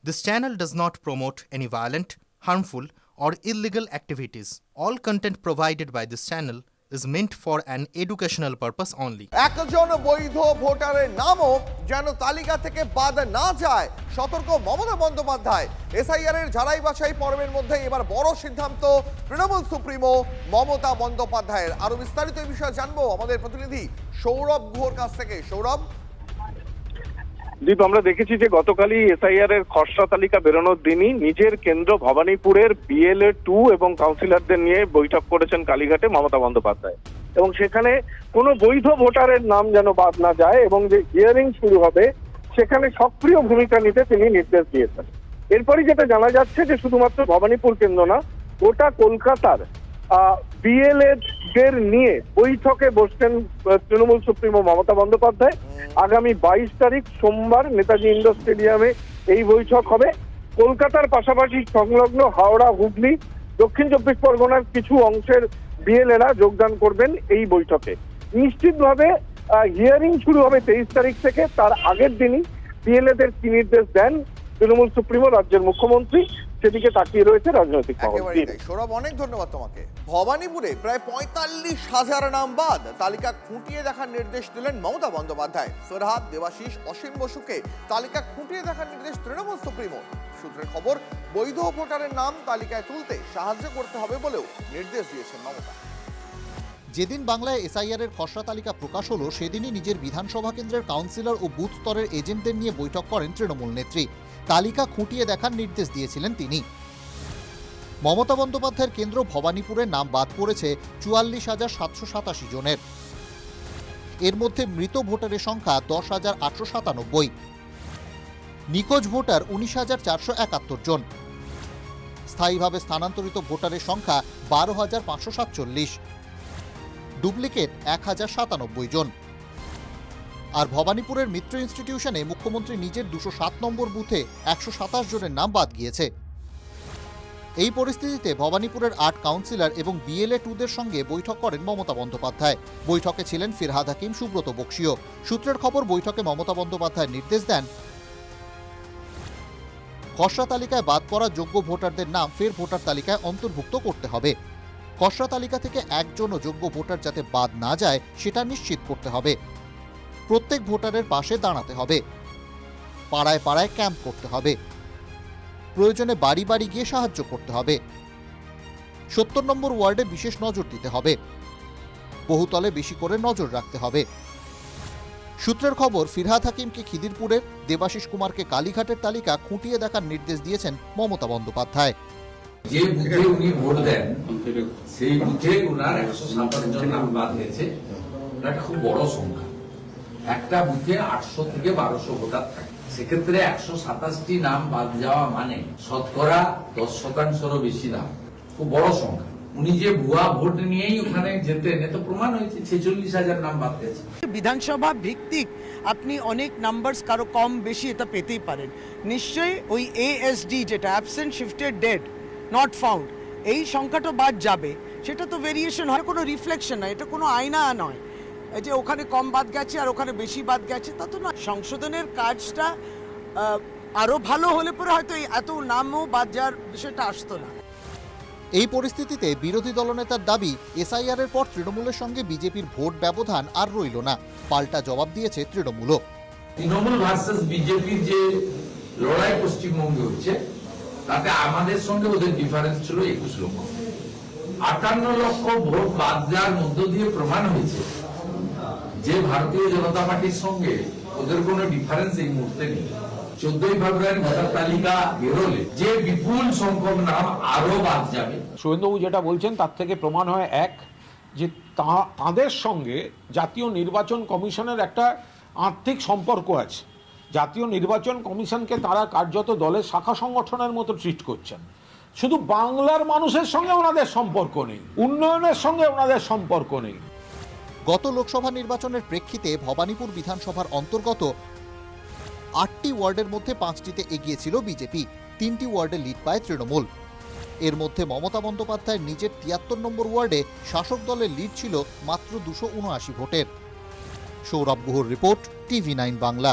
This channel does not promote any violent, harmful, or illegal activities. All content provided by this channel is meant for an educational purpose only. একজন বৈধ ভোটারের নামও যেন তালিকা থেকে বাদ না যায়, সতর্ক মমতা বন্দ্যোপাধ্যায়। এসআইআর এর ঝাড়াই বাছাই পর্বের মধ্যে এবার বড় সিদ্ধান্ত তৃণমূল সুপ্রিমো মমতা বন্দ্যোপাধ্যায়ের। আরো বিস্তারিত এই বিষয়ে জানবো আমাদের প্রতিনিধি সৌরভ গুহর কাছ থেকে। সৌরভ, দীপ, আমরা দেখেছি যে গতকালই এসআইআর এর খসড়া তালিকা বেরোনোর দিনই নিজের কেন্দ্র ভবানীপুরের বিএলএ 2 এবং কাউন্সিলরদের নিয়ে বৈঠক করেছেন কালীঘাটে মমতা বন্দ্যোপাধ্যায়, এবং সেখানে কোনো বৈধ ভোটারের নাম যেন বাদ না যায় এবং যে হিয়ারিং শুরু হবে সেখানে সক্রিয় ভূমিকা নিতে তিনি নির্দেশ দিয়েছেন। এরপরই যেটা জানা যাচ্ছে যে শুধুমাত্র ভবানীপুর কেন্দ্র না, গোটা কলকাতার বিএলএ দের নিয়ে বৈঠকে বসছেন তৃণমূল সুপ্রিমো মমতা বন্দ্যোপাধ্যায়। আগামী 22 তারিখ সোমবার নেতাজি ইন্ডোর স্টেডিয়ামে এই বৈঠক হবে। কলকাতার পাশাপাশি সংলগ্ন হাওড়া, হুগলি, দক্ষিণ 24 পরগনার কিছু অংশের বিএলএরা যোগদান করবেন এই বৈঠকে। নিশ্চিতভাবে হিয়ারিং শুরু হবে 23 তারিখ থেকে। তার আগের দিনই বিএলএদের কি নির্দেশ দেন তৃণমূল সুপ্রিমো রাজ্যের মুখ্যমন্ত্রী, সেদিকে তাকিয়ে রয়েছে রাজনৈতিক মহল। সৌরভ, অনেক ধন্যবাদ তোমাকে। ভবানীপুরে প্রায় 45,000 নাম বাদ, তালিকা খুঁটিয়ে দেখার নির্দেশ দিলেন মমতা বন্দ্যোপাধ্যায়। ফরহাদ, দেবাশিস, অসীম বসুকে তালিকা খুঁটিয়ে দেখার নির্দেশ তৃণমূল সুপ্রিমো। সূত্রের খবর, বৈধ ভোটারের নাম তালিকায় তুলতে সাহায্য করতে হবে বলেও নির্দেশ দিয়েছেন মমতা। যেদিন বাংলায় এসআইআর এর খসড়া তালিকা প্রকাশ হলো সেদিনই নিজের বিধানসভা কেন্দ্রের কাউন্সিলর ও বুথ স্তরের এজেন্টদের নিয়ে বৈঠক করেন তৃণমূল নেত্রী। তালিকা খুঁটিয়ে দেখার নির্দেশ দিয়েছিলেন তিনি। মমতা বন্দ্যোপাধ্যায়ের কেন্দ্র ভবানীপুরের নাম বাদ পড়েছে 44,787 জনের। এর মধ্যে মৃত ভোটারের সংখ্যা 10,897, নিখোঁজ ভোটার 19,471 জন, স্থায়ীভাবে স্থানান্তরিত ভোটারের সংখ্যা 12,547, ডুপ্লিকেট 1,097 জন। আর ভবানীপুরের মিত্র ইনস্টিটিউশনে মুখ্যমন্ত্রী নিজের 207 নম্বর বুথে 127 জনের নাম বাদ গিয়েছে। এই পরিস্থিতিতে ভবানীপুরের 8 কাউন্সিলর এবং বিএলএ 2দের সঙ্গে বৈঠক করেন মমতা বন্দ্যোপাধ্যায়। বৈঠকে ছিলেন ফিরহাদ হাকিম, সুব্রত বক্সীও। সূত্রের খবর, বৈঠকে মমতা বন্দ্যোপাধ্যায় নির্দেশ দেন খসড়া তালিকায় বাদ পড়া যোগ্য ভোটারদের নাম ফের ভোটার তালিকায় অন্তর্ভুক্ত করতে হবে। খসড়া তালিকা থেকে একজনও যোগ্য ভোটার যাতে বাদ না যায় সেটা নিশ্চিত করতে হবে। প্রত্যেক ভোটারের পাশে দাঁড়াতে হবে, পাড়ায় পাড়ায় ক্যাম্প করতে হবে, প্রয়োজনে বাড়ি বাড়ি গিয়ে সাহায্য করতে হবে। 70 নম্বর ওয়ার্ডে বিশেষ নজর দিতে হবে, বহুতলে বেশি করে নজর রাখতে হবে। সূত্রের খবর, ফিরহাদ হাকিমকে খিদিরপুরের, দেবাশিস কুমারকে কালীঘাটের তালিকা খুঁটিয়ে দেখার নির্দেশ দিয়েছেন মমতা বন্দ্যোপাধ্যায়। যে বুথে উনি ভোট দেন সেই বুথে ওনার 127 জন নাম বাদ হয়েছে। এটা খুব বড় সংখ্যা। একটা বুথে 800 থেকে 1200 ভোটার থাকে, সেক্ষেত্রে 127টি নাম বাদ যাওয়া মানে শতকরা 10%-এরও বেশি নাম। খুব বড় সংখ্যা। উনি যে ভুয়া ভোট নিয়েই ওখানে যেতেন, এত প্রমাণ হয়েছে 46,000 নাম বাদ গেছে। বিধানসভা ভিত্তিক আপনি অনেক নাম্বারস কারো কম বেশি এটা পেতেই পারেন। নিশ্চয়ই ওই এএসডি, যেটা absent, shifted, dead, not found, এই সংখ্যাটা বাদ যাবে। সেটা তো ভেরিয়েশন হয়, কোনো রিফ্লেকশন নয়, এটা কোনো আয়না নয় যে ওখানে কম বাদ গেছে আর ওখানে বেশি বাদ গেছে, তা তো না। সংশোধনের কাজটা আরো ভালো হলে পরে হয়তো এত নামও বাদ যাওয়ার বিষয়টা আসতো না। এই পরিস্থিতিতে বিরোধী দলনেতার দাবি, এসআইআর এর পর তৃণমূলের সঙ্গে বিজেপির ভোট ব্যবধান আর রইল না। পাল্টা জবাব দিয়েছে তৃণমূলও। তৃণমূল ভার্সেস বিজেপির যে লড়াই পশ্চিমবঙ্গে হচ্ছে, তাতে আমাদের সঙ্গে ওদের ডিফারেন্স ছিল 21 লক্ষ। 58 লক্ষ ভোট বাদ যাওয়ার মধ্য দিয়ে প্রমাণ হয়েছে যে ভারতীয় জনতা পার্টির সঙ্গে ওদের কোনো ডিফারেন্স এই মুহূর্তে নেই। 14 ফেব্রুয়ারি ভোটার তালিকা বেরোলে যে বিপুল সংখ্যক নাম আরো বাদ যাবে। শুভেন্দুবাবু যেটা বলছেন তার থেকে প্রমাণ হয়, এক, যে তাদের সঙ্গে জাতীয় নির্বাচন কমিশনের একটা আর্থিক সম্পর্ক আছে। জাতীয় নির্বাচন কমিশনকে তারা কার্যত দলের শাখা সংগঠনের মতো ট্রিট করছেন। শুধু বাংলার মানুষের সঙ্গে ওনাদের সম্পর্ক নেই, উন্নয়নের সঙ্গে ওনাদের সম্পর্ক নেই। গত লোকসভা নির্বাচনের প্রেক্ষিতে ভবানীপুর বিধানসভার অন্তর্গত 8টি ওয়ার্ডের মধ্যে 5টিতে এগিয়ে ছিল বিজেপি, 3টি ওয়ার্ডে লিড পায় তৃণমূল। এর মধ্যে মমতা বন্দ্যোপাধ্যায়ের নিজের 73 নম্বর ওয়ার্ডে শাসক দলের লিড ছিল মাত্র 279 ভোটের। সৌরভ গুহর রিপোর্ট, TV9 বাংলা।